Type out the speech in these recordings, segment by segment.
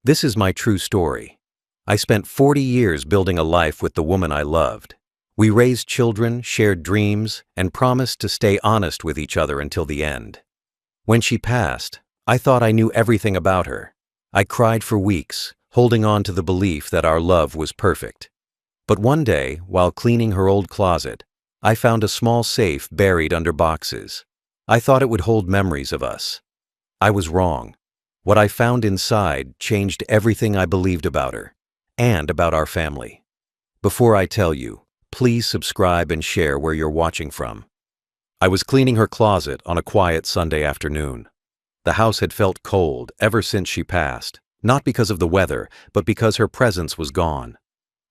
This is my true story. I spent 40 years building a life with the woman I loved. We raised children, shared dreams, and promised to stay honest with each other until the end. When she passed, I thought I knew everything about her. I cried for weeks, holding on to the belief that our love was perfect. But one day, while cleaning her old closet, I found a small safe buried under boxes. I thought it would hold memories of us. I was wrong. What I found inside changed everything I believed about her, and about our family. Before I tell you, please subscribe and share where you're watching from. I was cleaning her closet on a quiet Sunday afternoon. The house had felt cold ever since she passed, not because of the weather, but because her presence was gone.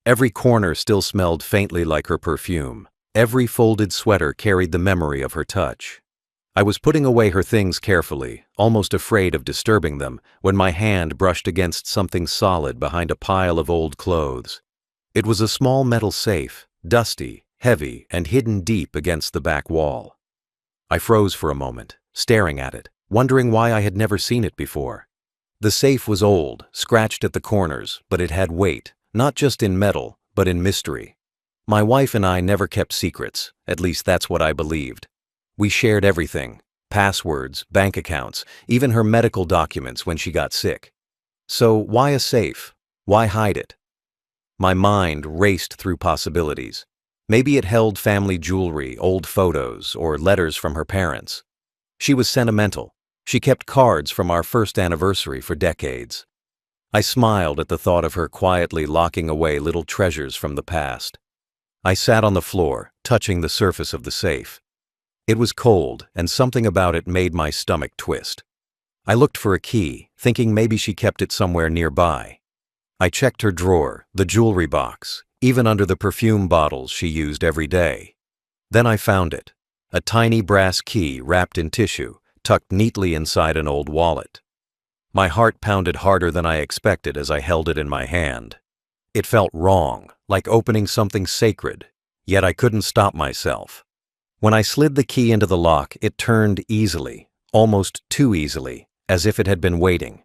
Every corner still smelled faintly like her perfume. Every folded sweater carried the memory of her touch. I was putting away her things carefully, almost afraid of disturbing them, when my hand brushed against something solid behind a pile of old clothes. It was a small metal safe, dusty, heavy, and hidden deep against the back wall. I froze for a moment, staring at it, wondering why I had never seen it before. The safe was old, scratched at the corners, but it had weight, not just in metal, but in mystery. My wife and I never kept secrets, at least that's what I believed. We shared everything: passwords, bank accounts, even her medical documents when she got sick. So why a safe? Why hide it? My mind raced through possibilities. Maybe it held family jewelry, old photos, or letters from her parents. She was sentimental. She kept cards from our first anniversary for decades. I smiled at the thought of her quietly locking away little treasures from the past. I sat on the floor, touching the surface of the safe. It was cold, and something about it made my stomach twist. I looked for a key, thinking maybe she kept it somewhere nearby. I checked her drawer, the jewelry box, even under the perfume bottles she used every day. Then I found it, a tiny brass key wrapped in tissue, tucked neatly inside an old wallet. My heart pounded harder than I expected as I held it in my hand. It felt wrong, like opening something sacred, yet I couldn't stop myself. When I slid the key into the lock, it turned easily, almost too easily, as if it had been waiting.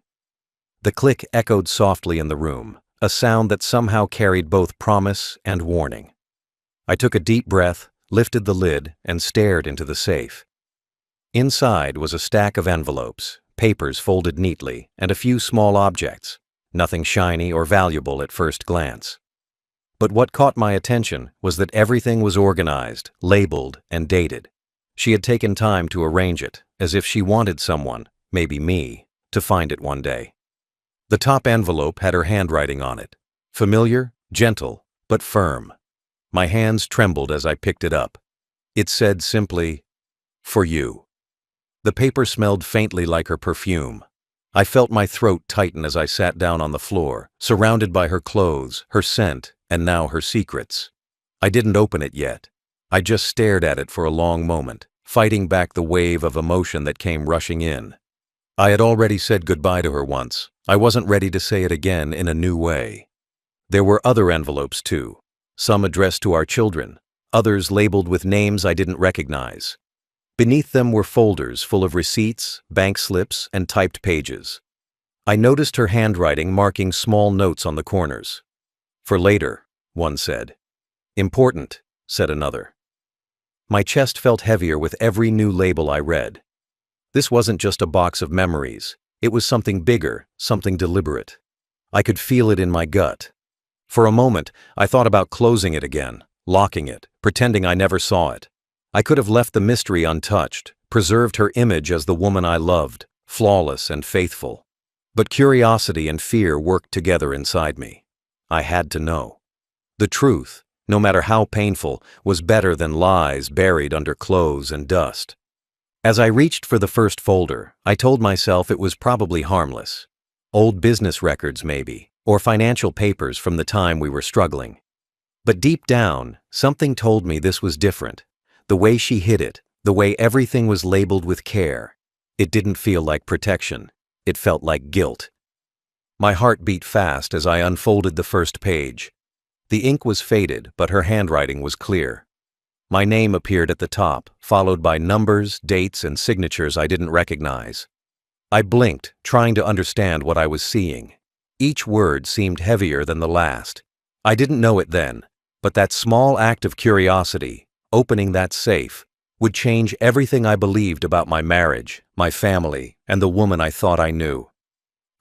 The click echoed softly in the room, a sound that somehow carried both promise and warning. I took a deep breath, lifted the lid, and stared into the safe. Inside was a stack of envelopes, papers folded neatly, and a few small objects, nothing shiny or valuable at first glance. But what caught my attention was that everything was organized, labeled, and dated. She had taken time to arrange it, as if she wanted someone, maybe me, to find it one day. The top envelope had her handwriting on it, familiar, gentle, but firm. My hands trembled as I picked it up. It said simply, "For you." The paper smelled faintly like her perfume. I felt my throat tighten as I sat down on the floor, surrounded by her clothes, her scent, and now her secrets. I didn't open it yet. I just stared at it for a long moment, fighting back the wave of emotion that came rushing in. I had already said goodbye to her once. I wasn't ready to say it again in a new way. There were other envelopes too, some addressed to our children, others labeled with names I didn't recognize. Beneath them were folders full of receipts, bank slips, and typed pages. I noticed her handwriting marking small notes on the corners. "For later," one said. "Important," said another. My chest felt heavier with every new label I read. This wasn't just a box of memories. It was something bigger, something deliberate. I could feel it in my gut. For a moment, I thought about closing it again, locking it, pretending I never saw it. I could have left the mystery untouched, preserved her image as the woman I loved, flawless and faithful. But curiosity and fear worked together inside me. I had to know. The truth, no matter how painful, was better than lies buried under clothes and dust. As I reached for the first folder, I told myself it was probably harmless. Old business records maybe, or financial papers from the time we were struggling. But deep down, something told me this was different. The way she hid it, the way everything was labeled with care. It didn't feel like protection. It felt like guilt. My heart beat fast as I unfolded the first page. The ink was faded, but her handwriting was clear. My name appeared at the top, followed by numbers, dates, and signatures I didn't recognize. I blinked, trying to understand what I was seeing. Each word seemed heavier than the last. I didn't know it then, but that small act of curiosity, opening that safe, would change everything I believed about my marriage, my family, and the woman I thought I knew.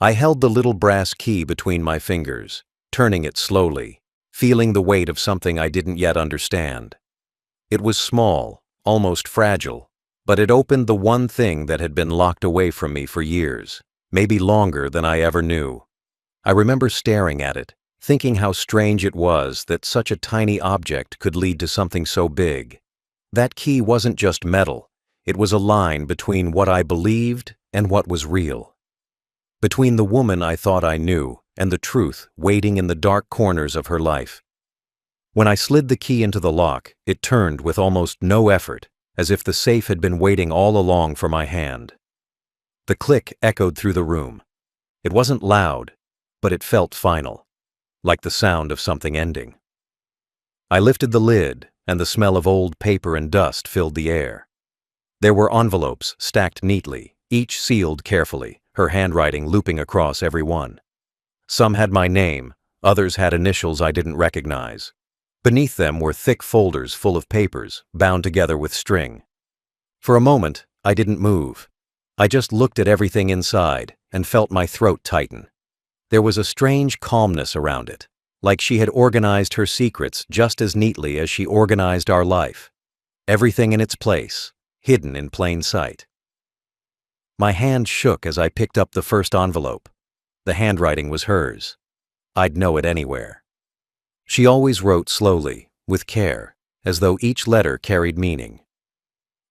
I held the little brass key between my fingers, turning it slowly, feeling the weight of something I didn't yet understand. It was small, almost fragile, but it opened the one thing that had been locked away from me for years, maybe longer than I ever knew. I remember staring at it, thinking how strange it was that such a tiny object could lead to something so big. That key wasn't just metal, it was a line between what I believed and what was real. Between the woman I thought I knew and the truth waiting in the dark corners of her life. When I slid the key into the lock, it turned with almost no effort, as if the safe had been waiting all along for my hand. The click echoed through the room. It wasn't loud, but it felt final, like the sound of something ending. I lifted the lid, and the smell of old paper and dust filled the air. There were envelopes stacked neatly, each sealed carefully, her handwriting looping across every one. Some had my name, others had initials I didn't recognize. Beneath them were thick folders full of papers, bound together with string. For a moment, I didn't move. I just looked at everything inside and felt my throat tighten. There was a strange calmness around it, like she had organized her secrets just as neatly as she organized our life. Everything in its place, hidden in plain sight. My hand shook as I picked up the first envelope. The handwriting was hers. I'd know it anywhere. She always wrote slowly, with care, as though each letter carried meaning.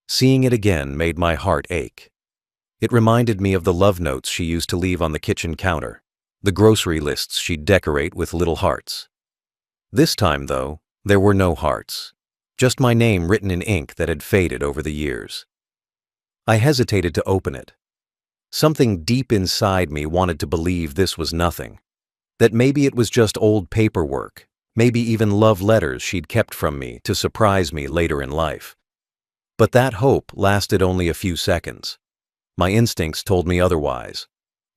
Seeing it again made my heart ache. It reminded me of the love notes she used to leave on the kitchen counter, the grocery lists she'd decorate with little hearts. This time, though, there were no hearts, just my name written in ink that had faded over the years. I hesitated to open it. Something deep inside me wanted to believe this was nothing, that maybe it was just old paperwork, maybe even love letters she'd kept from me to surprise me later in life. But that hope lasted only a few seconds. My instincts told me otherwise.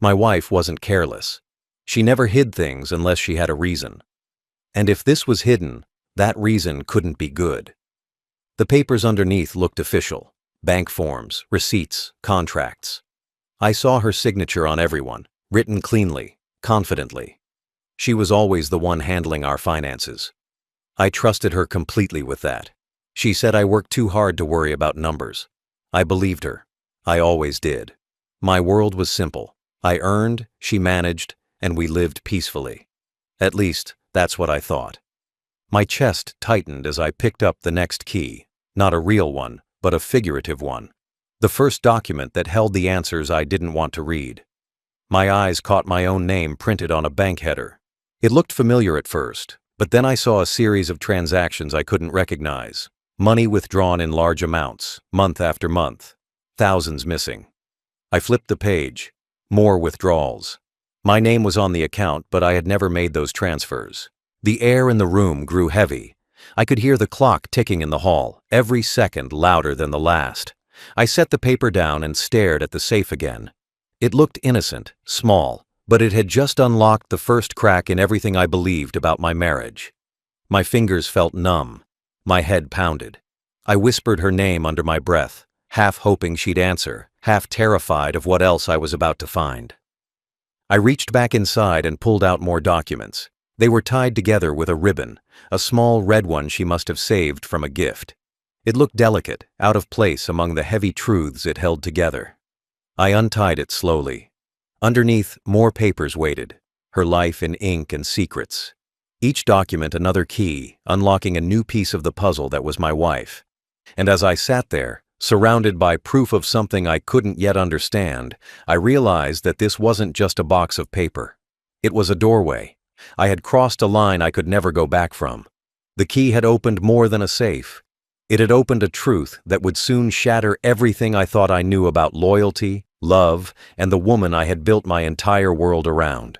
My wife wasn't careless. She never hid things unless she had a reason. And if this was hidden, that reason couldn't be good. The papers underneath looked official. Bank forms, receipts, contracts. I saw her signature on everyone, written cleanly, confidently. She was always the one handling our finances. I trusted her completely with that. She said I worked too hard to worry about numbers. I believed her. I always did. My world was simple. I earned, she managed, and we lived peacefully. At least, that's what I thought. My chest tightened as I picked up the next key, not a real one, but a figurative one. The first document that held the answers I didn't want to read. My eyes caught my own name printed on a bank header. It looked familiar at first, but then I saw a series of transactions I couldn't recognize. Money withdrawn in large amounts, month after month. Thousands missing. I flipped the page. More withdrawals. My name was on the account, but I had never made those transfers. The air in the room grew heavy. I could hear the clock ticking in the hall, every second louder than the last. I set the paper down and stared at the safe again. It looked innocent, small, but it had just unlocked the first crack in everything I believed about my marriage. My fingers felt numb. My head pounded. I whispered her name under my breath, half hoping she'd answer, half terrified of what else I was about to find. I reached back inside and pulled out more documents. They were tied together with a ribbon, a small red one she must have saved from a gift. It looked delicate, out of place among the heavy truths it held together. I untied it slowly. Underneath, more papers waited, her life in ink and secrets. Each document another key, unlocking a new piece of the puzzle that was my wife. And as I sat there, surrounded by proof of something I couldn't yet understand, I realized that this wasn't just a box of paper. It was a doorway. I had crossed a line I could never go back from. The key had opened more than a safe. It had opened a truth that would soon shatter everything I thought I knew about loyalty, love, and the woman I had built my entire world around.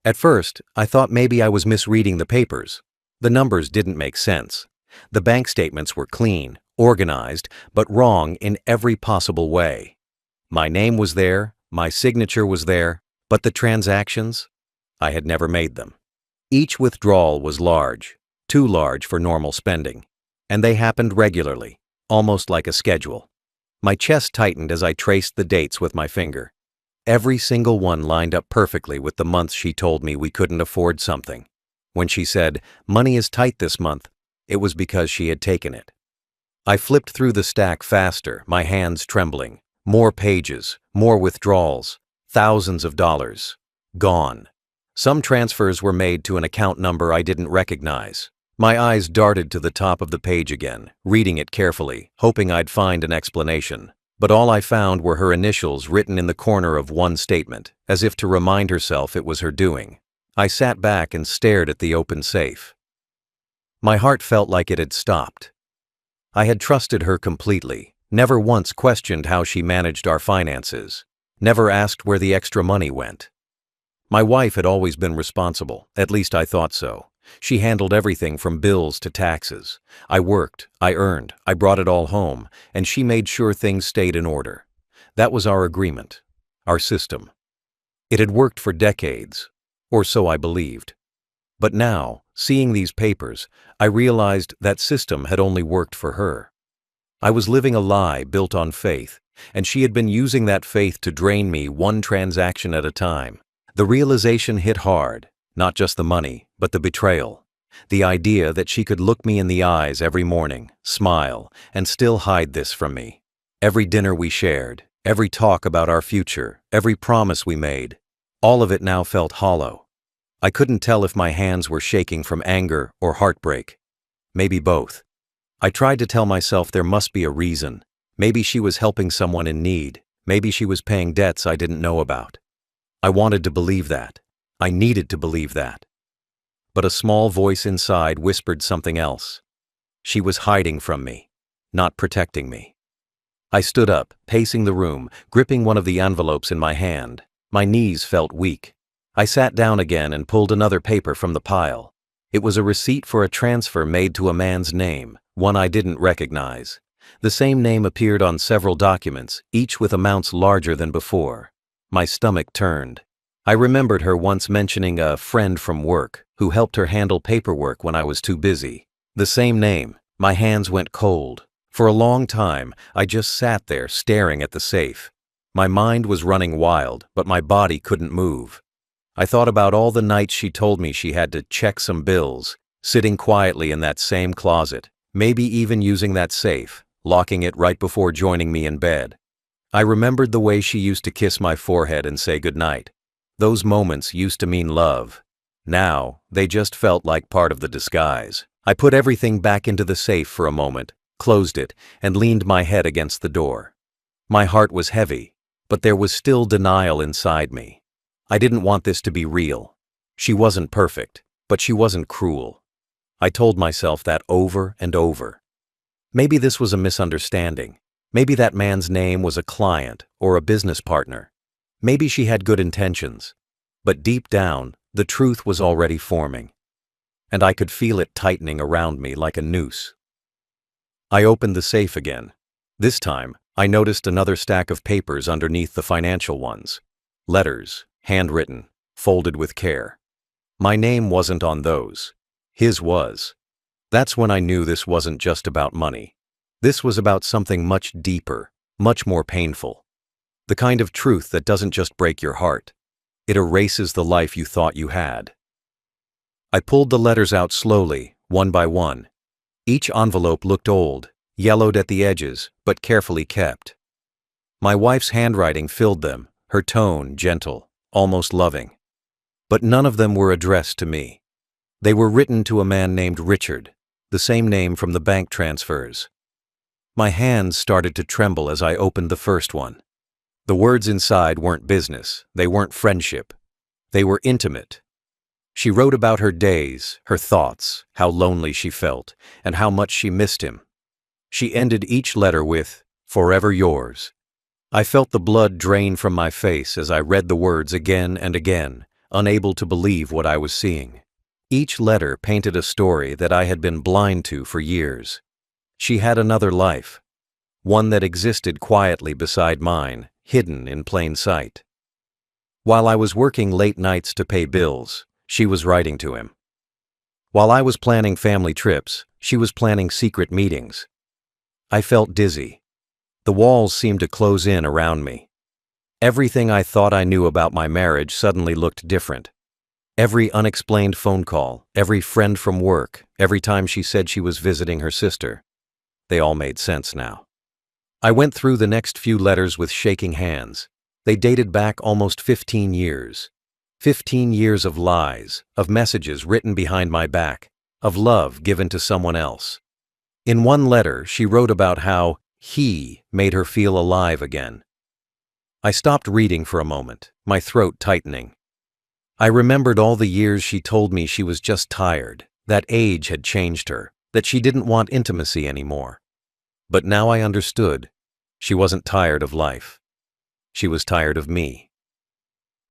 At first, I thought maybe I was misreading the papers. The numbers didn't make sense. The bank statements were clean, organized, but wrong in every possible way. My name was there, my signature was there, but the transactions? I had never made them. Each withdrawal was large, too large for normal spending, and they happened regularly, almost like a schedule. My chest tightened as I traced the dates with my finger. Every single one lined up perfectly with the months she told me we couldn't afford something. When she said, "Money is tight this month," it was because she had taken it. I flipped through the stack faster, my hands trembling. More pages, more withdrawals, thousands of dollars. Gone. Some transfers were made to an account number I didn't recognize. My eyes darted to the top of the page again, reading it carefully, hoping I'd find an explanation. But all I found were her initials written in the corner of one statement, as if to remind herself it was her doing. I sat back and stared at the open safe. My heart felt like it had stopped. I had trusted her completely, never once questioned how she managed our finances, never asked where the extra money went. My wife had always been responsible, at least I thought so. She handled everything from bills to taxes. I worked, I earned, I brought it all home, and she made sure things stayed in order. That was our agreement, our system. It had worked for decades, or so I believed. But now, seeing these papers, I realized that system had only worked for her. I was living a lie built on faith, and she had been using that faith to drain me one transaction at a time. The realization hit hard, not just the money, but the betrayal. The idea that she could look me in the eyes every morning, smile, and still hide this from me. Every dinner we shared, every talk about our future, every promise we made, all of it now felt hollow. I couldn't tell if my hands were shaking from anger or heartbreak. Maybe both. I tried to tell myself there must be a reason. Maybe she was helping someone in need. Maybe she was paying debts I didn't know about. I wanted to believe that. I needed to believe that. But a small voice inside whispered something else. She was hiding from me, not protecting me. I stood up, pacing the room, gripping one of the envelopes in my hand. My knees felt weak. I sat down again and pulled another paper from the pile. It was a receipt for a transfer made to a man's name, one I didn't recognize. The same name appeared on several documents, each with amounts larger than before. My stomach turned. I remembered her once mentioning a friend from work who helped her handle paperwork when I was too busy. The same name. My hands went cold. For a long time, I just sat there staring at the safe. My mind was running wild, but my body couldn't move. I thought about all the nights she told me she had to check some bills, sitting quietly in that same closet, maybe even using that safe, locking it right before joining me in bed. I remembered the way she used to kiss my forehead and say goodnight. Those moments used to mean love. Now, they just felt like part of the disguise. I put everything back into the safe for a moment, closed it, and leaned my head against the door. My heart was heavy, but there was still denial inside me. I didn't want this to be real. She wasn't perfect, but she wasn't cruel. I told myself that over and over. Maybe this was a misunderstanding. Maybe that man's name was a client or a business partner. Maybe she had good intentions. But deep down, the truth was already forming. And I could feel it tightening around me like a noose. I opened the safe again. This time, I noticed another stack of papers underneath the financial ones. Letters, handwritten, folded with care. My name wasn't on those. His was. That's when I knew this wasn't just about money. This was about something much deeper, much more painful. The kind of truth that doesn't just break your heart. It erases the life you thought you had. I pulled the letters out slowly, one by one. Each envelope looked old, yellowed at the edges, but carefully kept. My wife's handwriting filled them, her tone gentle, almost loving. But none of them were addressed to me. They were written to a man named Richard, the same name from the bank transfers. My hands started to tremble as I opened the first one. The words inside weren't business, they weren't friendship. They were intimate. She wrote about her days, her thoughts, how lonely she felt, and how much she missed him. She ended each letter with, "Forever yours." I felt the blood drain from my face as I read the words again and again, unable to believe what I was seeing. Each letter painted a story that I had been blind to for years. She had another life, one that existed quietly beside mine, hidden in plain sight. While I was working late nights to pay bills, she was writing to him. While I was planning family trips, she was planning secret meetings. I felt dizzy. The walls seemed to close in around me. Everything I thought I knew about my marriage suddenly looked different. Every unexplained phone call, every friend from work, every time she said she was visiting her sister, they all made sense now. I went through the next few letters with shaking hands. They dated back almost 15 years. 15 years of lies, of messages written behind my back, of love given to someone else. In one letter, she wrote about how he made her feel alive again. I stopped reading for a moment, my throat tightening. I remembered all the years she told me she was just tired, that age had changed her, that she didn't want intimacy anymore. But now I understood. She wasn't tired of life. She was tired of me.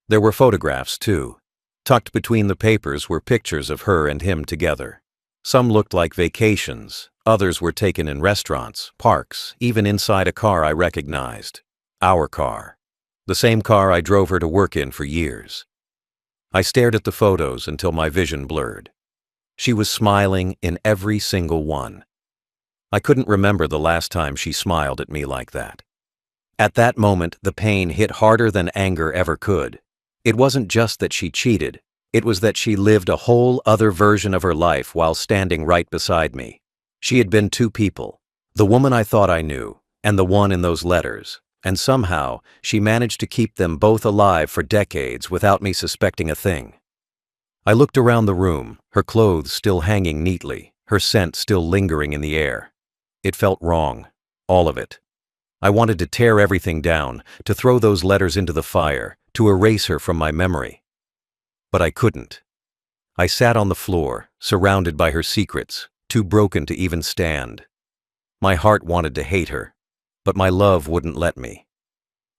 There were photographs, too. Tucked between the papers were pictures of her and him together. Some looked like vacations, others were taken in restaurants, parks, even inside a car I recognized. Our car. The same car I drove her to work in for years. I stared at the photos until my vision blurred. She was smiling in every single one. I couldn't remember the last time she smiled at me like that. At that moment, the pain hit harder than anger ever could. It wasn't just that she cheated, it was that she lived a whole other version of her life while standing right beside me. She had been two people, the woman I thought I knew, and the one in those letters, and somehow she managed to keep them both alive for decades without me suspecting a thing. I looked around the room, her clothes still hanging neatly, her scent still lingering in the air. It felt wrong, all of it. I wanted to tear everything down, to throw those letters into the fire, to erase her from my memory. But I couldn't. I sat on the floor, surrounded by her secrets, too broken to even stand. My heart wanted to hate her, but my love wouldn't let me.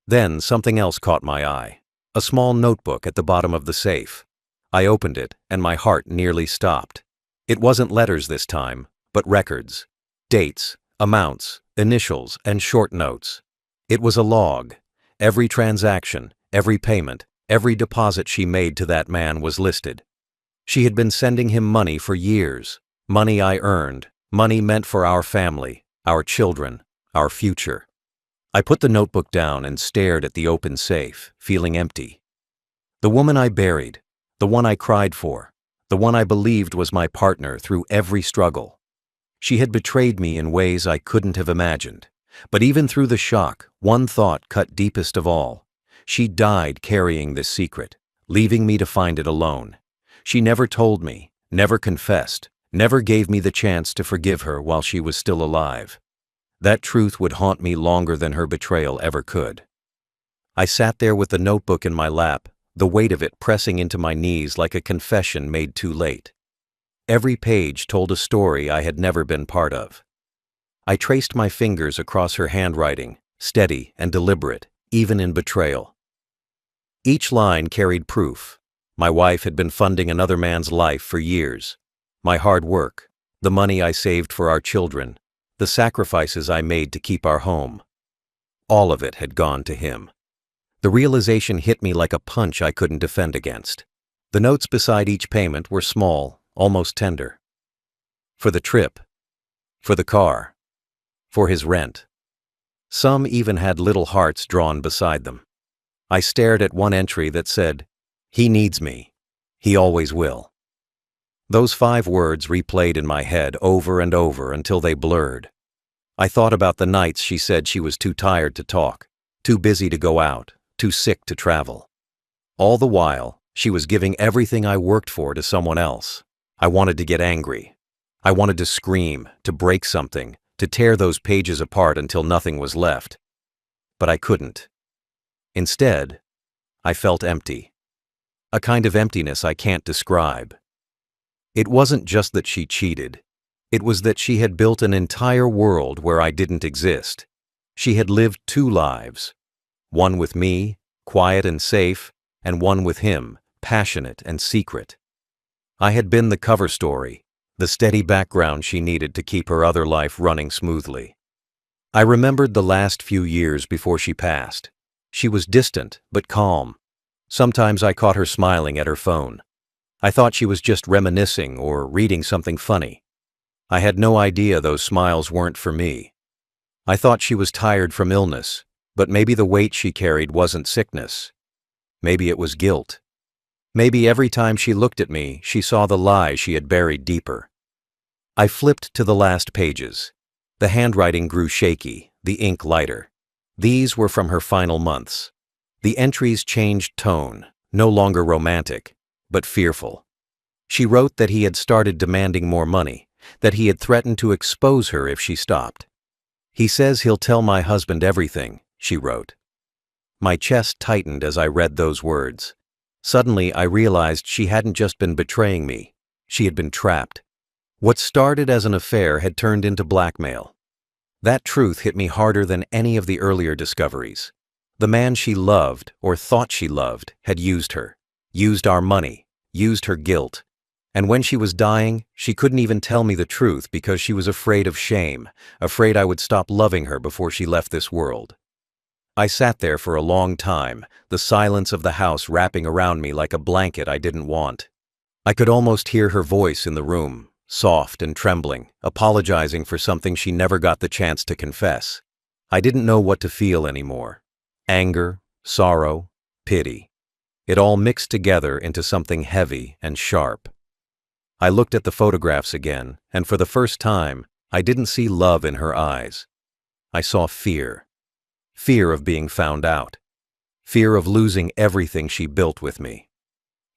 Then something else caught my eye, a small notebook at the bottom of the safe. I opened it, and my heart nearly stopped. It wasn't letters this time, but records. Dates, amounts, initials, and short notes. It was a log. Every transaction, every payment, every deposit she made to that man was listed. She had been sending him money for years, money I earned, money meant for our family, our children, our future. I put the notebook down and stared at the open safe, feeling empty. The woman I buried, the one I cried for, the one I believed was my partner through every struggle. She had betrayed me in ways I couldn't have imagined. But even through the shock, one thought cut deepest of all. She died carrying this secret, leaving me to find it alone. She never told me, never confessed, never gave me the chance to forgive her while she was still alive. That truth would haunt me longer than her betrayal ever could. I sat there with the notebook in my lap, the weight of it pressing into my knees like a confession made too late. Every page told a story I had never been part of. I traced my fingers across her handwriting, steady and deliberate, even in betrayal. Each line carried proof. My wife had been funding another man's life for years. My hard work, the money I saved for our children, the sacrifices I made to keep our home. All of it had gone to him. The realization hit me like a punch I couldn't defend against. The notes beside each payment were small, almost tender. For the trip, for the car, for his rent. Some even had little hearts drawn beside them. I stared at one entry that said, "He needs me. He always will." Those 5 words replayed in my head over and over until they blurred. I thought about the nights she said she was too tired to talk, too busy to go out, too sick to travel. All the while, she was giving everything I worked for to someone else. I wanted to get angry. I wanted to scream, to break something, to tear those pages apart until nothing was left. But I couldn't. Instead, I felt empty. A kind of emptiness I can't describe. It wasn't just that she cheated. It was that she had built an entire world where I didn't exist. She had lived 2 lives. One with me, quiet and safe, and one with him, passionate and secret. I had been the cover story, the steady background she needed to keep her other life running smoothly. I remembered the last few years before she passed. She was distant but calm. Sometimes I caught her smiling at her phone. I thought she was just reminiscing or reading something funny. I had no idea those smiles weren't for me. I thought she was tired from illness, but maybe the weight she carried wasn't sickness. Maybe it was guilt. Maybe every time she looked at me, she saw the lie she had buried deeper. I flipped to the last pages. The handwriting grew shaky, the ink lighter. These were from her final months. The entries changed tone, no longer romantic, but fearful. She wrote that he had started demanding more money, that he had threatened to expose her if she stopped. "He says he'll tell my husband everything," she wrote. My chest tightened as I read those words. Suddenly I realized she hadn't just been betraying me, she had been trapped. What started as an affair had turned into blackmail. That truth hit me harder than any of the earlier discoveries. The man she loved, or thought she loved, had used her, used our money, used her guilt. And when she was dying, she couldn't even tell me the truth because she was afraid of shame, afraid I would stop loving her before she left this world. I sat there for a long time, the silence of the house wrapping around me like a blanket I didn't want. I could almost hear her voice in the room, soft and trembling, apologizing for something she never got the chance to confess. I didn't know what to feel anymore. Anger, sorrow, pity. It all mixed together into something heavy and sharp. I looked at the photographs again, and for the first time, I didn't see love in her eyes. I saw fear. Fear of being found out. Fear of losing everything she built with me.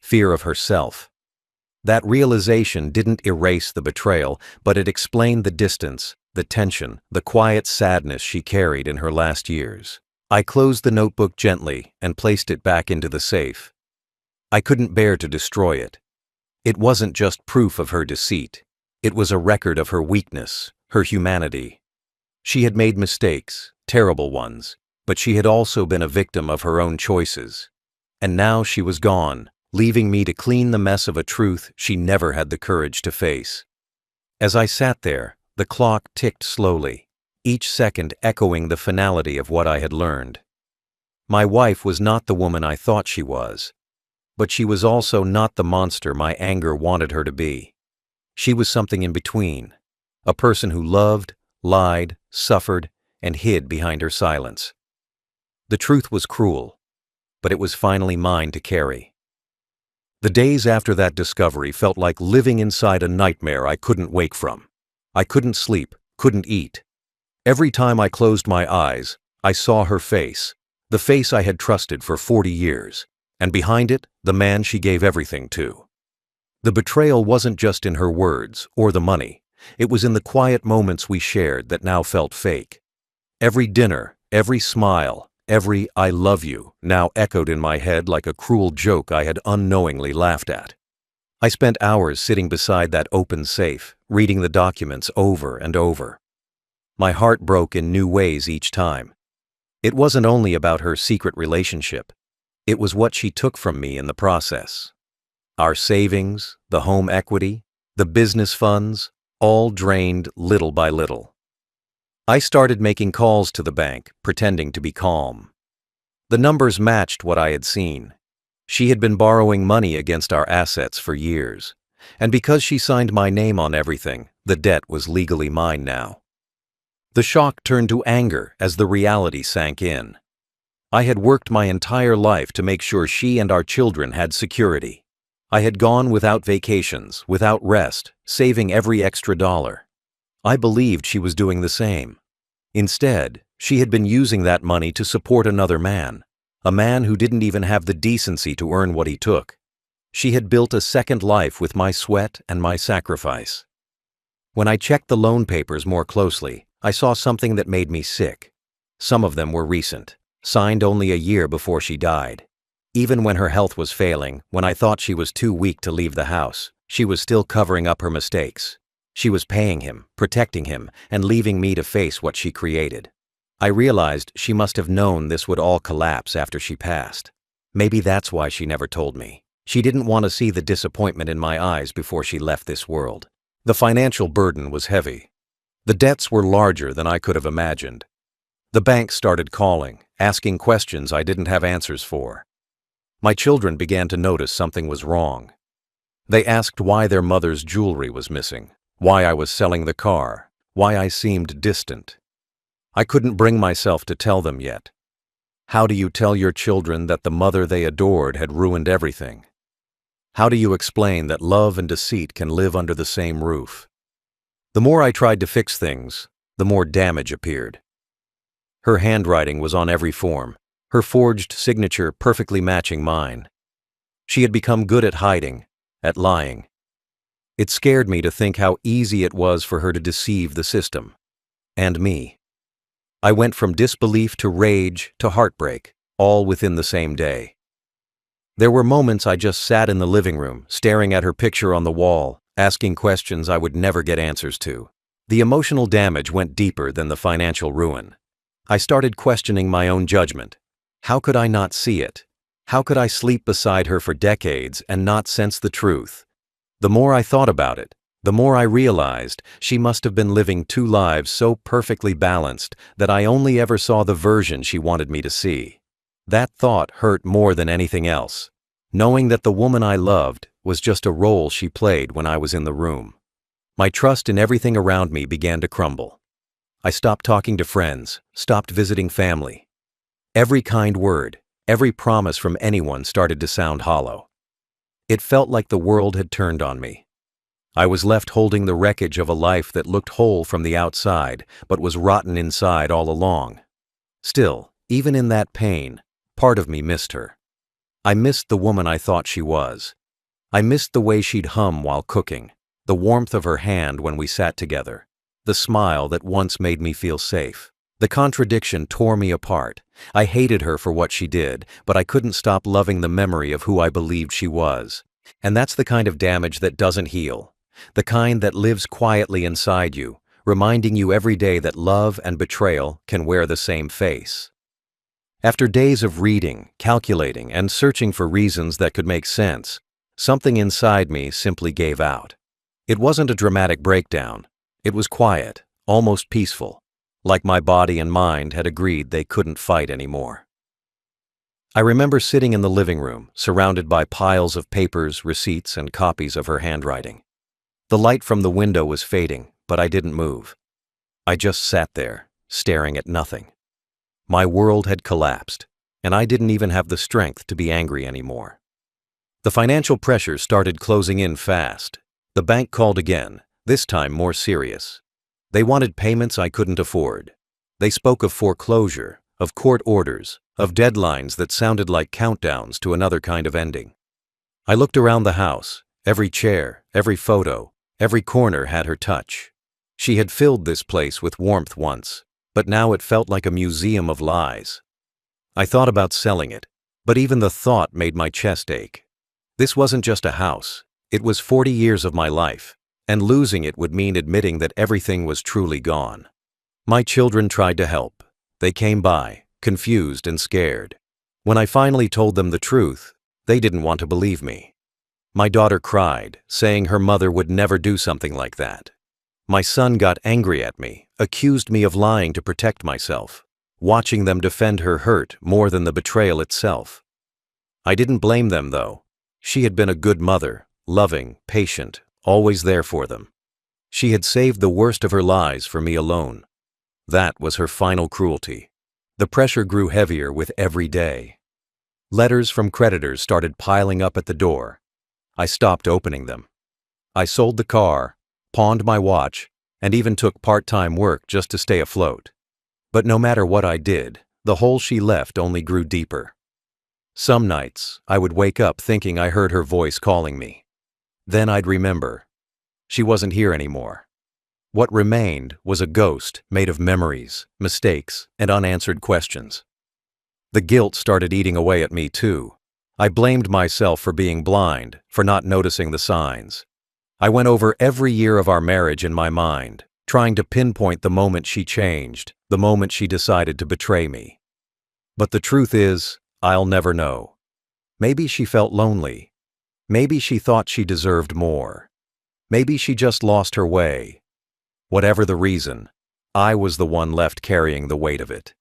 Fear of herself. That realization didn't erase the betrayal, but it explained the distance, the tension, the quiet sadness she carried in her last years. I closed the notebook gently and placed it back into the safe. I couldn't bear to destroy it. It wasn't just proof of her deceit. It was a record of her weakness, her humanity. She had made mistakes, terrible ones, but she had also been a victim of her own choices. And now she was gone, leaving me to clean the mess of a truth she never had the courage to face. As I sat there, the clock ticked slowly, each second echoing the finality of what I had learned. My wife was not the woman I thought she was, but she was also not the monster my anger wanted her to be. She was something in between, a person who loved, lied, suffered, and hid behind her silence. The truth was cruel, but it was finally mine to carry. The days after that discovery felt like living inside a nightmare I couldn't wake from. I couldn't sleep, couldn't eat. Every time I closed my eyes, I saw her face, the face I had trusted for 40 years, and behind it, the man she gave everything to. The betrayal wasn't just in her words or the money. It was in the quiet moments we shared that now felt fake. Every dinner, every smile, every "I love you" now echoed in my head like a cruel joke I had unknowingly laughed at. I spent hours sitting beside that open safe, reading the documents over and over. My heart broke in new ways each time. It wasn't only about her secret relationship. It was what she took from me in the process. Our savings, the home equity, the business funds, all drained little by little. I started making calls to the bank, pretending to be calm. The numbers matched what I had seen. She had been borrowing money against our assets for years, and because she signed my name on everything, the debt was legally mine now. The shock turned to anger as the reality sank in. I had worked my entire life to make sure she and our children had security. I had gone without vacations, without rest, saving every extra dollar. I believed she was doing the same. Instead, she had been using that money to support another man, a man who didn't even have the decency to earn what he took. She had built a second life with my sweat and my sacrifice. When I checked the loan papers more closely, I saw something that made me sick. Some of them were recent, signed only a year before she died. Even when her health was failing, when I thought she was too weak to leave the house, she was still covering up her mistakes. She was paying him, protecting him, and leaving me to face what she created. I realized she must have known this would all collapse after she passed. Maybe that's why she never told me. She didn't want to see the disappointment in my eyes before she left this world. The financial burden was heavy. The debts were larger than I could have imagined. The bank started calling, asking questions I didn't have answers for. My children began to notice something was wrong. They asked why their mother's jewelry was missing, why I was selling the car, why I seemed distant. I couldn't bring myself to tell them yet. How do you tell your children that the mother they adored had ruined everything? How do you explain that love and deceit can live under the same roof? The more I tried to fix things, the more damage appeared. Her handwriting was on every form, her forged signature perfectly matching mine. She had become good at hiding, at lying. It scared me to think how easy it was for her to deceive the system. And me. I went from disbelief to rage to heartbreak, all within the same day. There were moments I just sat in the living room, staring at her picture on the wall, asking questions I would never get answers to. The emotional damage went deeper than the financial ruin. I started questioning my own judgment. How could I not see it? How could I sleep beside her for decades and not sense the truth? The more I thought about it, the more I realized she must have been living two lives so perfectly balanced that I only ever saw the version she wanted me to see. That thought hurt more than anything else, knowing that the woman I loved was just a role she played when I was in the room. My trust in everything around me began to crumble. I stopped talking to friends, stopped visiting family. Every kind word, every promise from anyone started to sound hollow. It felt like the world had turned on me. I was left holding the wreckage of a life that looked whole from the outside, but was rotten inside all along. Still, even in that pain, part of me missed her. I missed the woman I thought she was. I missed the way she'd hum while cooking, the warmth of her hand when we sat together, the smile that once made me feel safe. The contradiction tore me apart. I hated her for what she did, but I couldn't stop loving the memory of who I believed she was. And that's the kind of damage that doesn't heal, the kind that lives quietly inside you, reminding you every day that love and betrayal can wear the same face. After days of reading, calculating, and searching for reasons that could make sense, something inside me simply gave out. It wasn't a dramatic breakdown. It was quiet, almost peaceful, like my body and mind had agreed they couldn't fight anymore. I remember sitting in the living room, surrounded by piles of papers, receipts, and copies of her handwriting. The light from the window was fading, but I didn't move. I just sat there, staring at nothing. My world had collapsed, and I didn't even have the strength to be angry anymore. The financial pressure started closing in fast. The bank called again, this time more serious. They wanted payments I couldn't afford. They spoke of foreclosure, of court orders, of deadlines that sounded like countdowns to another kind of ending. I looked around the house. Every chair, every photo, every corner had her touch. She had filled this place with warmth once, but now it felt like a museum of lies. I thought about selling it, but even the thought made my chest ache. This wasn't just a house, it was 40 years of my life, and losing it would mean admitting that everything was truly gone. My children tried to help. They came by, confused and scared. When I finally told them the truth, they didn't want to believe me. My daughter cried, saying her mother would never do something like that. My son got angry at me, accused me of lying to protect myself. Watching them defend her hurt more than the betrayal itself. I didn't blame them, though. She had been a good mother, loving, patient, always there for them. She had saved the worst of her lies for me alone. That was her final cruelty. The pressure grew heavier with every day. Letters from creditors started piling up at the door. I stopped opening them. I sold the car, pawned my watch, and even took part-time work just to stay afloat. But no matter what I did, the hole she left only grew deeper. Some nights, I would wake up thinking I heard her voice calling me. Then I'd remember. She wasn't here anymore. What remained was a ghost made of memories, mistakes, and unanswered questions. The guilt started eating away at me too. I blamed myself for being blind, for not noticing the signs. I went over every year of our marriage in my mind, trying to pinpoint the moment she changed, the moment she decided to betray me. But the truth is, I'll never know. Maybe she felt lonely. Maybe she thought she deserved more. Maybe she just lost her way. Whatever the reason, I was the one left carrying the weight of it.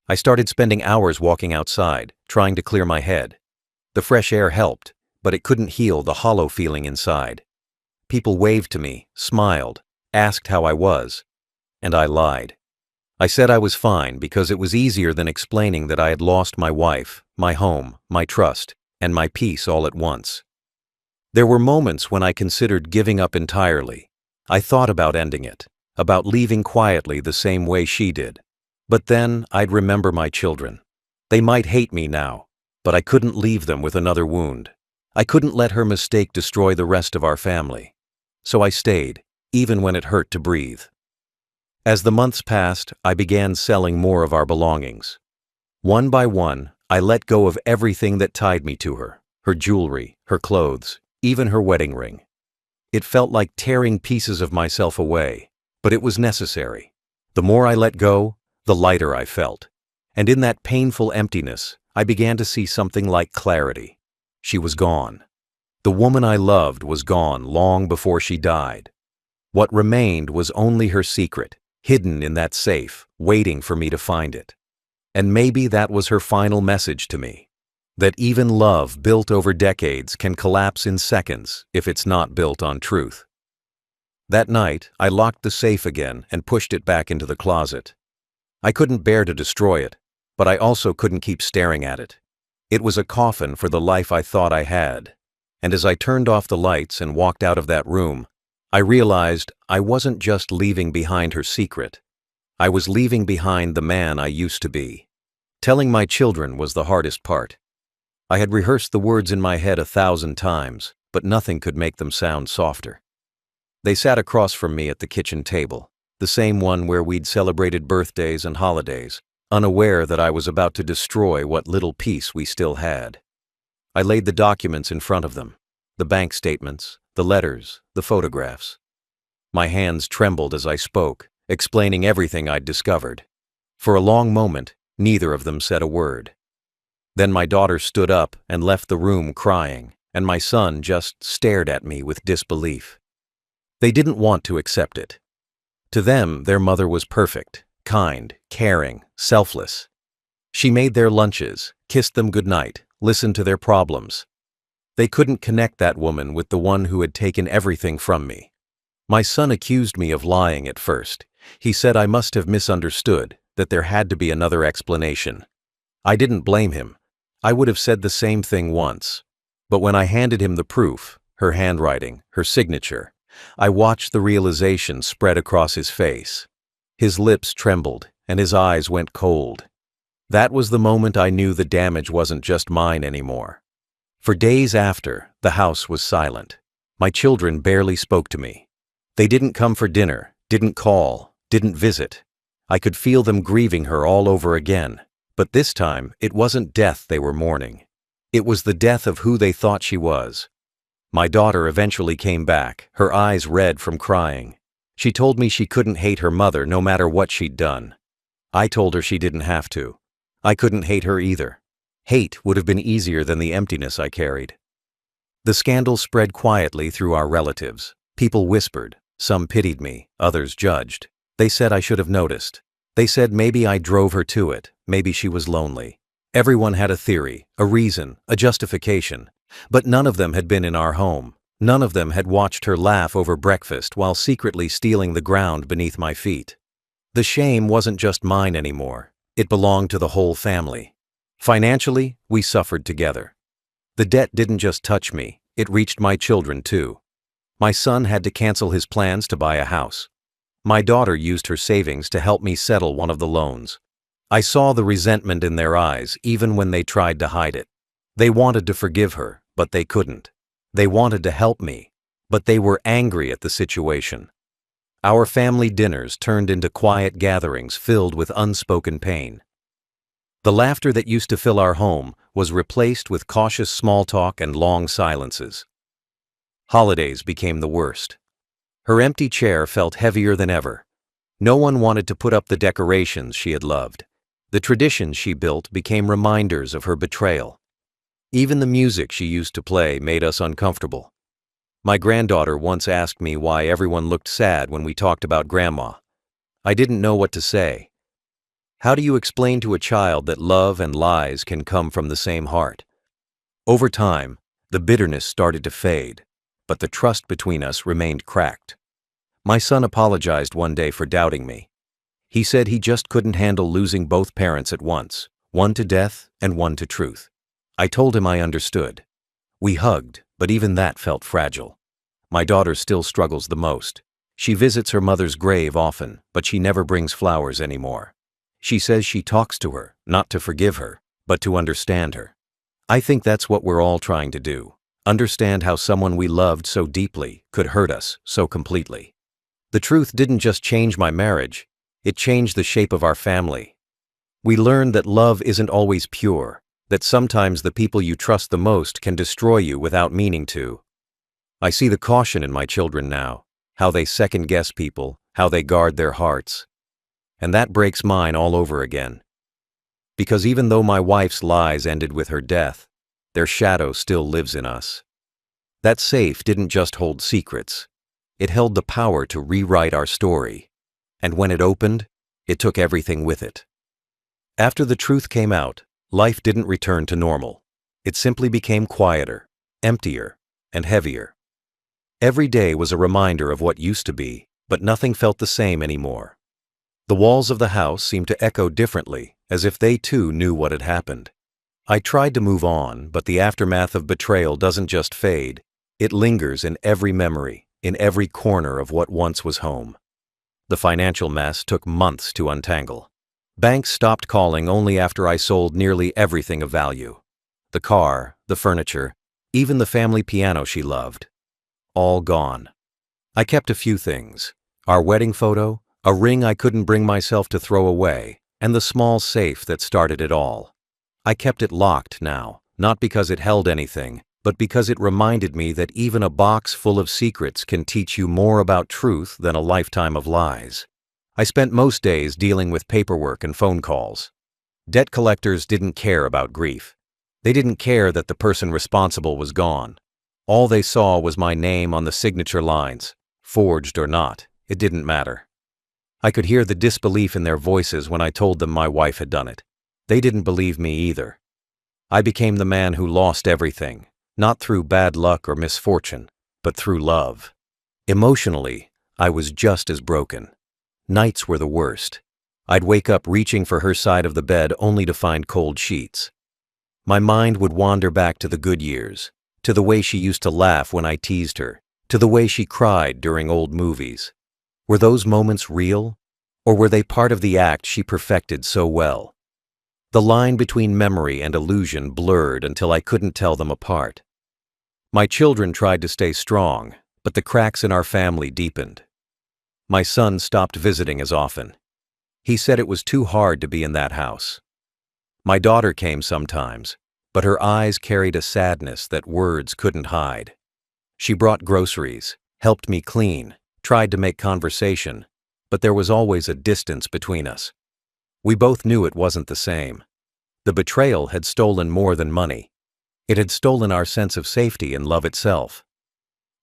I started spending hours walking outside, trying to clear my head. The fresh air helped, but it couldn't heal the hollow feeling inside. People waved to me, smiled, asked how I was, and I lied. I said I was fine because it was easier than explaining that I had lost my wife, my home, my trust, and my peace all at once. There were moments when I considered giving up entirely. I thought about ending it, about leaving quietly the same way she did. But then I'd remember my children. They might hate me now, but I couldn't leave them with another wound. I couldn't let her mistake destroy the rest of our family. So I stayed, even when it hurt to breathe. As the months passed, I began selling more of our belongings. One by one, I let go of everything that tied me to her, her jewelry, her clothes, even her wedding ring. It felt like tearing pieces of myself away, but it was necessary. The more I let go, the lighter I felt. And in that painful emptiness, I began to see something like clarity. She was gone. The woman I loved was gone long before she died. What remained was only her secret, hidden in that safe, waiting for me to find it. And maybe that was her final message to me. That even love built over decades can collapse in seconds if it's not built on truth. That night, I locked the safe again and pushed it back into the closet. I couldn't bear to destroy it, but I also couldn't keep staring at it. It was a coffin for the life I thought I had. And as I turned off the lights and walked out of that room, I realized I wasn't just leaving behind her secret. I was leaving behind the man I used to be. Telling my children was the hardest part. I had rehearsed the words in my head 1,000 times, but nothing could make them sound softer. They sat across from me at the kitchen table, the same one where we'd celebrated birthdays and holidays, unaware that I was about to destroy what little peace we still had. I laid the documents in front of them, the bank statements, the letters, the photographs. My hands trembled as I spoke, explaining everything I'd discovered. For a long moment, neither of them said a word. Then my daughter stood up and left the room crying, and my son just stared at me with disbelief. They didn't want to accept it. To them, their mother was perfect, kind, caring, selfless. She made their lunches, kissed them goodnight, listened to their problems. They couldn't connect that woman with the one who had taken everything from me. My son accused me of lying at first. He said I must have misunderstood, that there had to be another explanation. I didn't blame him. I would have said the same thing once. But when I handed him the proof, her handwriting, her signature, I watched the realization spread across his face. His lips trembled, and his eyes went cold. That was the moment I knew the damage wasn't just mine anymore. For days after, the house was silent. My children barely spoke to me. They didn't come for dinner, didn't call, didn't visit. I could feel them grieving her all over again. But this time, it wasn't death they were mourning. It was the death of who they thought she was. My daughter eventually came back, her eyes red from crying. She told me she couldn't hate her mother no matter what she'd done. I told her she didn't have to. I couldn't hate her either. Hate would have been easier than the emptiness I carried. The scandal spread quietly through our relatives. People whispered. Some pitied me, others judged. They said I should have noticed. They said maybe I drove her to it, maybe she was lonely. Everyone had a theory, a reason, a justification. But none of them had been in our home. None of them had watched her laugh over breakfast while secretly stealing the ground beneath my feet. The shame wasn't just mine anymore. It belonged to the whole family. Financially, we suffered together. The debt didn't just touch me, it reached my children too. My son had to cancel his plans to buy a house. My daughter used her savings to help me settle one of the loans. I saw the resentment in their eyes even when they tried to hide it. They wanted to forgive her, but they couldn't. They wanted to help me, but they were angry at the situation. Our family dinners turned into quiet gatherings filled with unspoken pain. The laughter that used to fill our home was replaced with cautious small talk and long silences. Holidays became the worst. Her empty chair felt heavier than ever. No one wanted to put up the decorations she had loved. The traditions she built became reminders of her betrayal. Even the music she used to play made us uncomfortable. My granddaughter once asked me why everyone looked sad when we talked about Grandma. I didn't know what to say. How do you explain to a child that love and lies can come from the same heart? Over time, the bitterness started to fade, but the trust between us remained cracked. My son apologized one day for doubting me. He said he just couldn't handle losing both parents at once, one to death and one to truth. I told him I understood. We hugged, but even that felt fragile. My daughter still struggles the most. She visits her mother's grave often, but she never brings flowers anymore. She says she talks to her, not to forgive her, but to understand her. I think that's what we're all trying to do. Understand how someone we loved so deeply could hurt us so completely. The truth didn't just change my marriage, it changed the shape of our family. We learned that love isn't always pure, that sometimes the people you trust the most can destroy you without meaning to. I see the caution in my children now, how they second-guess people, how they guard their hearts. And that breaks mine all over again. Because even though my wife's lies ended with her death, their shadow still lives in us. That safe didn't just hold secrets. It held the power to rewrite our story. And when it opened, it took everything with it. After the truth came out, life didn't return to normal. It simply became quieter, emptier, and heavier. Every day was a reminder of what used to be, but nothing felt the same anymore. The walls of the house seemed to echo differently, as if they too knew what had happened. I tried to move on, but the aftermath of betrayal doesn't just fade. It lingers in every memory, in every corner of what once was home. The financial mess took months to untangle. Banks stopped calling only after I sold nearly everything of value. The car, the furniture, even the family piano she loved. All gone. I kept a few things. Our wedding photo, a ring I couldn't bring myself to throw away, and the small safe that started it all. I kept it locked now, not because it held anything, but because it reminded me that even a box full of secrets can teach you more about truth than a lifetime of lies. I spent most days dealing with paperwork and phone calls. Debt collectors didn't care about grief. They didn't care that the person responsible was gone. All they saw was my name on the signature lines, forged or not, it didn't matter. I could hear the disbelief in their voices when I told them my wife had done it. They didn't believe me either. I became the man who lost everything, not through bad luck or misfortune, but through love. Emotionally, I was just as broken. Nights were the worst. I'd wake up reaching for her side of the bed only to find cold sheets. My mind would wander back to the good years, to the way she used to laugh when I teased her, to the way she cried during old movies. Were those moments real, or were they part of the act she perfected so well? The line between memory and illusion blurred until I couldn't tell them apart. My children tried to stay strong, but the cracks in our family deepened. My son stopped visiting as often. He said it was too hard to be in that house. My daughter came sometimes, but her eyes carried a sadness that words couldn't hide. She brought groceries, helped me clean, tried to make conversation, but there was always a distance between us. We both knew it wasn't the same. The betrayal had stolen more than money. It had stolen our sense of safety and love itself.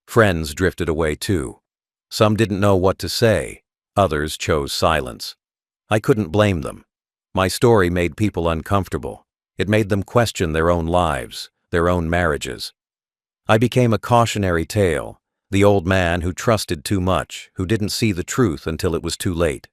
Friends drifted away too. Some didn't know what to say, others chose silence. I couldn't blame them. My story made people uncomfortable. It made them question their own lives, their own marriages. I became a cautionary tale, the old man who trusted too much, who didn't see the truth until it was too late.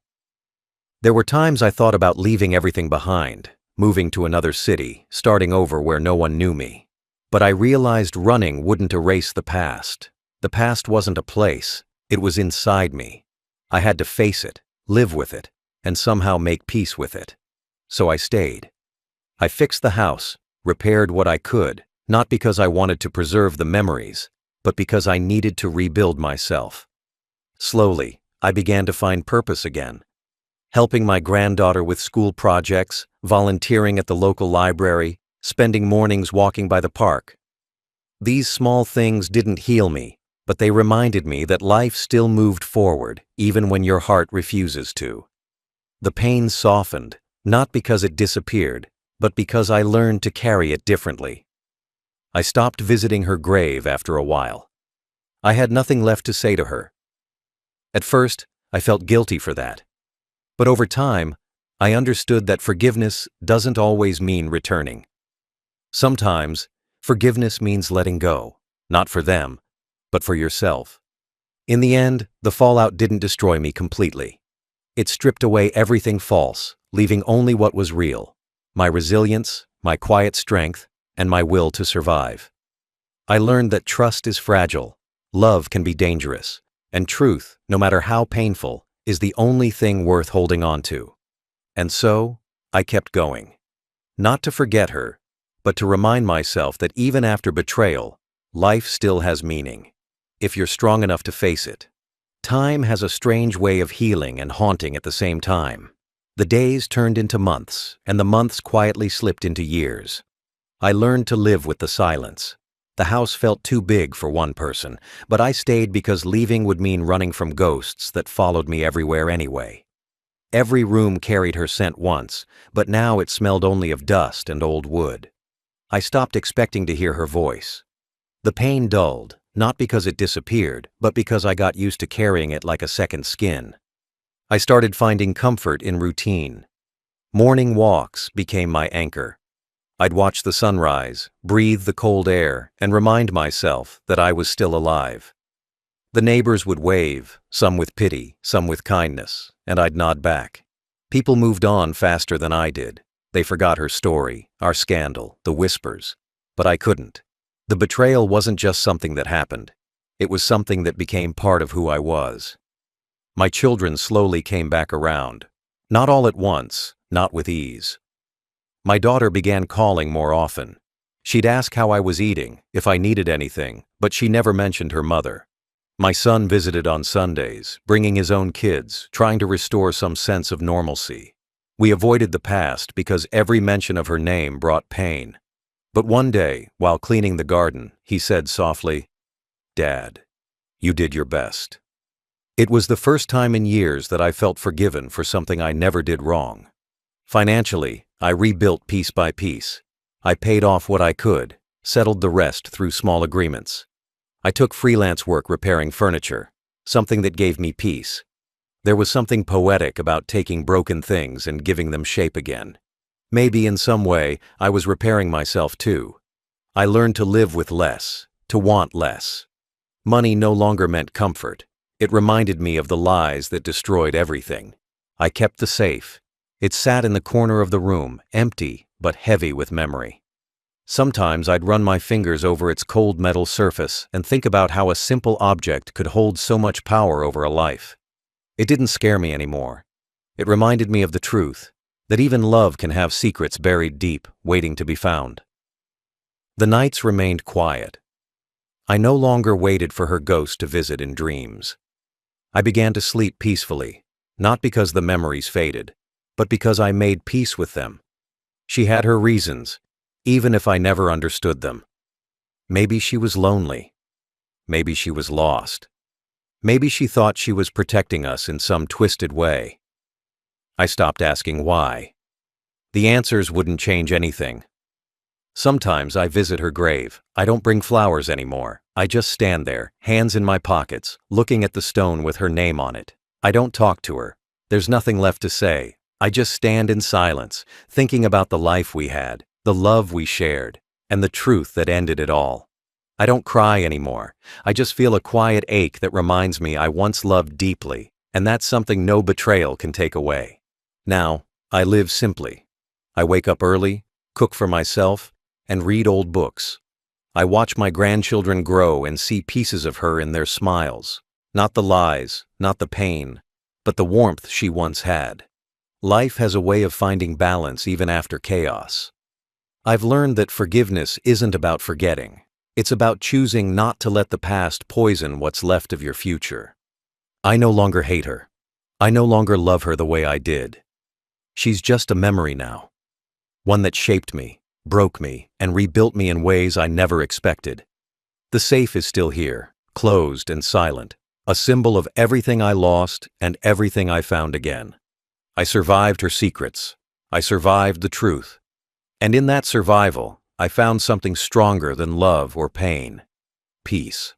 There were times I thought about leaving everything behind, moving to another city, starting over where no one knew me. But I realized running wouldn't erase the past. The past wasn't a place, it was inside me. I had to face it, live with it, and somehow make peace with it. So I stayed. I fixed the house, repaired what I could, not because I wanted to preserve the memories, but because I needed to rebuild myself. Slowly, I began to find purpose again. Helping my granddaughter with school projects, volunteering at the local library, spending mornings walking by the park. These small things didn't heal me, but they reminded me that life still moved forward, even when your heart refuses to. The pain softened, not because it disappeared, but because I learned to carry it differently. I stopped visiting her grave after a while. I had nothing left to say to her. At first, I felt guilty for that. But over time, I understood that forgiveness doesn't always mean returning. Sometimes, Forgiveness means letting go, not for them, but for yourself. In the end, the fallout didn't destroy me completely. It stripped away everything false, leaving only what was real: my resilience, my quiet strength, and my will to survive. I learned that trust is fragile, love can be dangerous, and truth, no matter how painful, is the only thing worth holding on to. And so, I kept going. Not to forget her, but to remind myself that even after betrayal, life still has meaning, if you're strong enough to face it. Time has a strange way of healing and haunting at the same time. The days turned into months, and the months quietly slipped into years. I learned to live with the silence. The house felt too big for one person, but I stayed because leaving would mean running from ghosts that followed me everywhere anyway. Every room carried her scent once, but now it smelled only of dust and old wood. I stopped expecting to hear her voice. The pain dulled, not because it disappeared, but because I got used to carrying it like a second skin. I started finding comfort in routine. Morning walks became my anchor. I'd watch the sunrise, breathe the cold air, and remind myself that I was still alive. The neighbors would wave, some with pity, some with kindness, and I'd nod back. People moved on faster than I did. They forgot her story, our scandal, the whispers. But I couldn't. The betrayal wasn't just something that happened. It was something that became part of who I was. My children slowly came back around. Not all at once, not with ease. My daughter began calling more often. She'd ask how I was eating, if I needed anything, but she never mentioned her mother. My son visited on Sundays, bringing his own kids, trying to restore some sense of normalcy. We avoided the past because every mention of her name brought pain. But one day, while cleaning the garden, he said softly, "Dad, you did your best." It was the first time in years that I felt forgiven for something I never did wrong. Financially, I rebuilt piece by piece. I paid off what I could, settled the rest through small agreements. I took freelance work repairing furniture, something that gave me peace. There was something poetic about taking broken things and giving them shape again. Maybe in some way, I was repairing myself too. I learned to live with less, to want less. Money no longer meant comfort. It reminded me of the lies that destroyed everything. I kept the safe. It sat in the corner of the room, empty but heavy with memory. Sometimes I'd run my fingers over its cold metal surface and think about how a simple object could hold so much power over a life. It didn't scare me anymore. It reminded me of the truth, that even love can have secrets buried deep, waiting to be found. The nights remained quiet. I no longer waited for her ghost to visit in dreams. I began to sleep peacefully, not because the memories faded, but because I made peace with them. She had her reasons, even if I never understood them. Maybe she was lonely. Maybe she was lost. Maybe she thought she was protecting us in some twisted way. I stopped asking why. The answers wouldn't change anything. Sometimes I visit her grave. I don't bring flowers anymore. I just stand there, hands in my pockets, looking at the stone with her name on it. I don't talk to her. There's nothing left to say. I just stand in silence, thinking about the life we had, the love we shared, and the truth that ended it all. I don't cry anymore. I just feel a quiet ache that reminds me I once loved deeply, and that's something no betrayal can take away. Now, I live simply. I wake up early, cook for myself, and read old books. I watch my grandchildren grow and see pieces of her in their smiles. Not the lies, not the pain, but the warmth she once had. Life has a way of finding balance even after chaos. I've learned that forgiveness isn't about forgetting. It's about choosing not to let the past poison what's left of your future. I no longer hate her. I no longer love her the way I did. She's just a memory now. One that shaped me, broke me, and rebuilt me in ways I never expected. The safe is still here, closed and silent, a symbol of everything I lost and everything I found again. I survived her secrets. I survived the truth. And in that survival, I found something stronger than love or pain: peace.